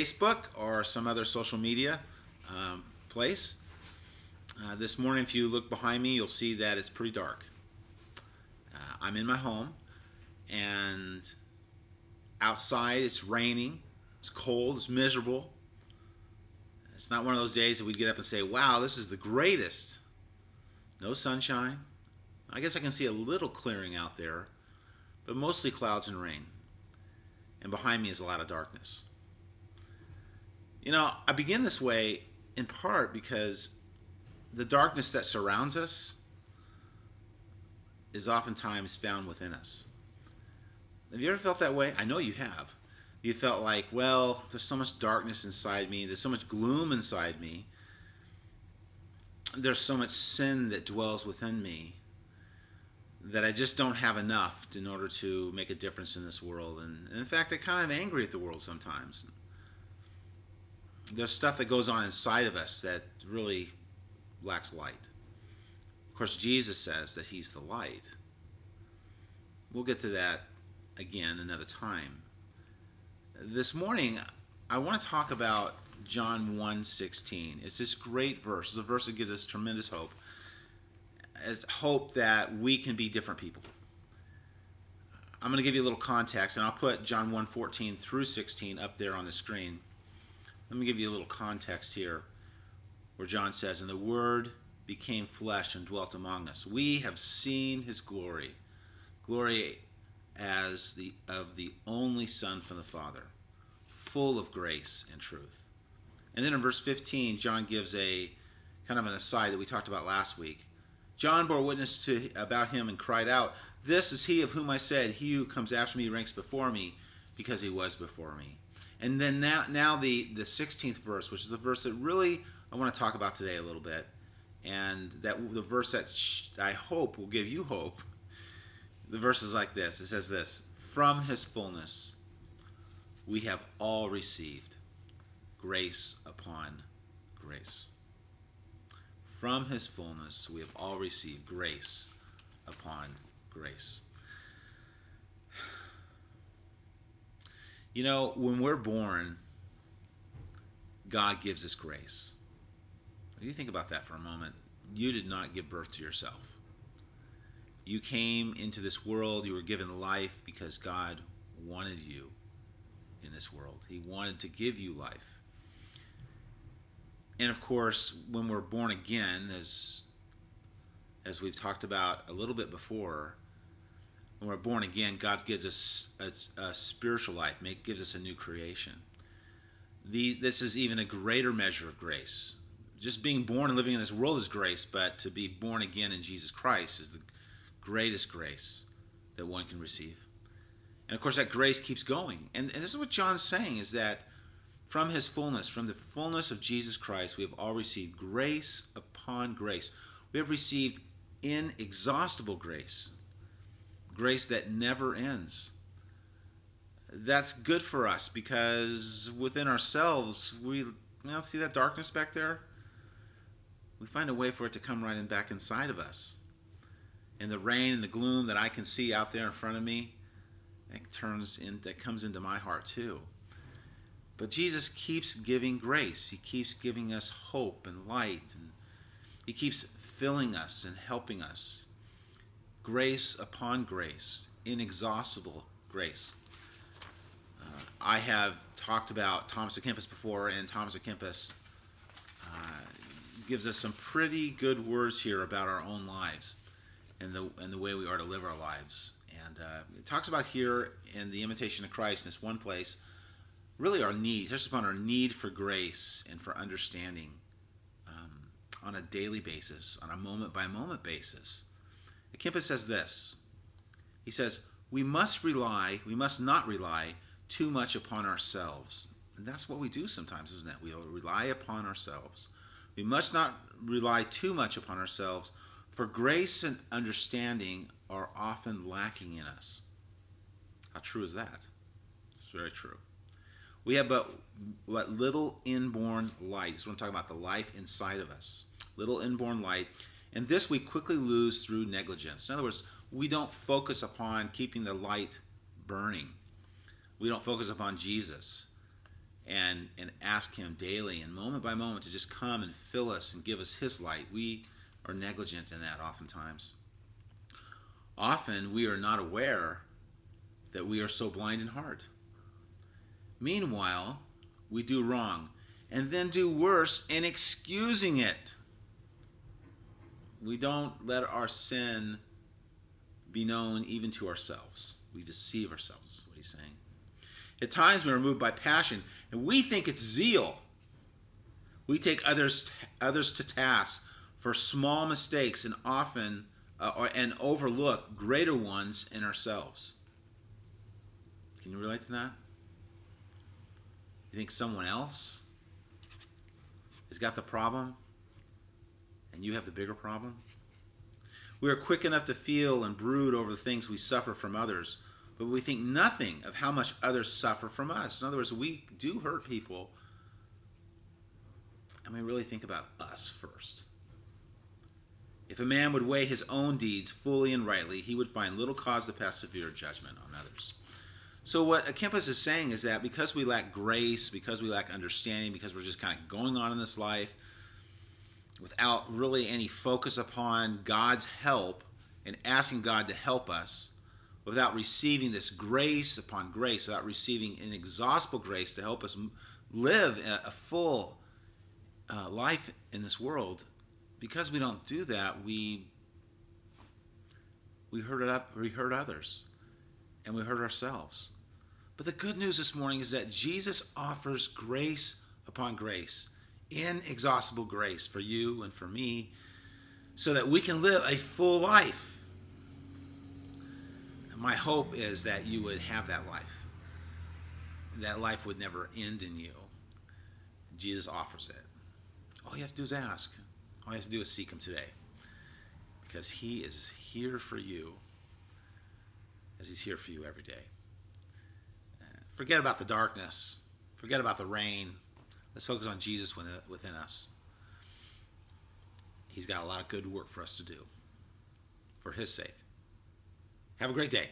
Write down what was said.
Facebook or some other social media place. This morning, if you look behind me, you'll see that it's pretty dark. I'm in my home, and outside it's raining, it's cold, it's miserable. It's not one of those days that we get up and say, wow, this is the greatest. No sunshine. I guess I can see a little clearing out there, but mostly clouds and rain. And behind me is a lot of darkness. You know, I begin this way in part because the darkness that surrounds us is oftentimes found within us. Have you ever felt that way? I know you have. You felt like, well, there's so much darkness inside me. There's so much gloom inside me. There's so much sin that dwells within me that I just don't have enough in order to make a difference in this world. And in fact, I'm kind of angry at the world sometimes. There's stuff that goes on inside of us that really lacks light. Of course, Jesus says that he's the light. We'll get to that again another time. This morning, I want to talk about John 1:16. It's this great verse. It's a verse that gives us tremendous hope. It's hope that we can be different people. I'm going to give you a little context, and I'll put John 1:14 through 16 up there on the screen. Let me give you a little context here, where John says, "And the Word became flesh and dwelt among us. We have seen his glory, glory as of the only Son from the Father, full of grace and truth." And then in verse 15, John gives a kind of an aside that we talked about last week. John bore witness about him and cried out, "This is he of whom I said, he who comes after me ranks before me, because he was before me." And then now the 16th verse, which is the verse that really I want to talk about today a little bit, and that the verse that I hope will give you hope. The verse is like this. It says this: "From his fullness we have all received grace upon grace." From his fullness we have all received grace upon grace. You know, when we're born, God gives us grace. You think about that for a moment. You did not give birth to yourself. You came into this world, you were given life because God wanted you in this world. He wanted to give you life. And of course, when we're born again, as we've talked about a little bit before, when we're born again, God gives us a spiritual life, gives us a new creation. This is even a greater measure of grace. Just being born and living in this world is grace, but to be born again in Jesus Christ is the greatest grace that one can receive. And of course, that grace keeps going. And this is what John's saying, is that from his fullness, from the fullness of Jesus Christ, we have all received grace upon grace. We have received inexhaustible grace, grace that never ends. That's good for us because within ourselves, we see that darkness back there? We find a way for it to come right in back inside of us. And the rain and the gloom that I can see out there in front of me, that comes into my heart too. But Jesus keeps giving grace. He keeps giving us hope and light, and he keeps filling us and helping us. Grace upon grace, inexhaustible grace. I have talked about Thomas à Kempis before, and Thomas à Kempis gives us some pretty good words here about our own lives and the way we are to live our lives. And it talks about here in the Imitation of Christ, in this one place, really our need, touches upon our need for grace and for understanding on a daily basis, on a moment-by-moment basis. Kempis says this. He says, we must not rely too much upon ourselves. And that's what we do sometimes, isn't it? We rely upon ourselves. We must not rely too much upon ourselves, for grace and understanding are often lacking in us. How true is that? It's very true. We have but little inborn light. This is what I'm talking about, the life inside of us. Little inborn light. And this we quickly lose through negligence. In other words, we don't focus upon keeping the light burning. We don't focus upon Jesus. and ask him daily and moment by moment to just come and fill us and give us his light. We are negligent in that oftentimes. Often we are not aware that we are so blind in heart. Meanwhile, we do wrong and then do worse in excusing it. We don't let our sin be known even to ourselves. We deceive ourselves, is what he's saying. At times we are moved by passion, and we think it's zeal. We take others to task for small mistakes and often and overlook greater ones in ourselves. Can you relate to that? You think someone else has got the problem, and you have the bigger problem? We are quick enough to feel and brood over the things we suffer from others, but we think nothing of how much others suffer from us. In other words, we do hurt people, and we really think about us first. If a man would weigh his own deeds fully and rightly, he would find little cause to pass severe judgment on others. So what Akempis is saying is that because we lack grace, because we lack understanding, because we're just kind of going on in this life without really any focus upon God's help and asking God to help us, without receiving this grace upon grace, without receiving inexhaustible grace to help us live a full life in this world, because we don't do that, we hurt others and we hurt ourselves. But the good news this morning is that Jesus offers grace upon grace, inexhaustible grace for you and for me, so that we can live a full life. And my hope is that you would have that life. That life would never end in you. Jesus offers it. All you have to do is ask. All you have to do is seek him today, because he is here for you as he's here for you every day. Forget about the darkness. Forget about the rain. Let's focus on Jesus within us. He's got a lot of good work for us to do for his sake. Have a great day.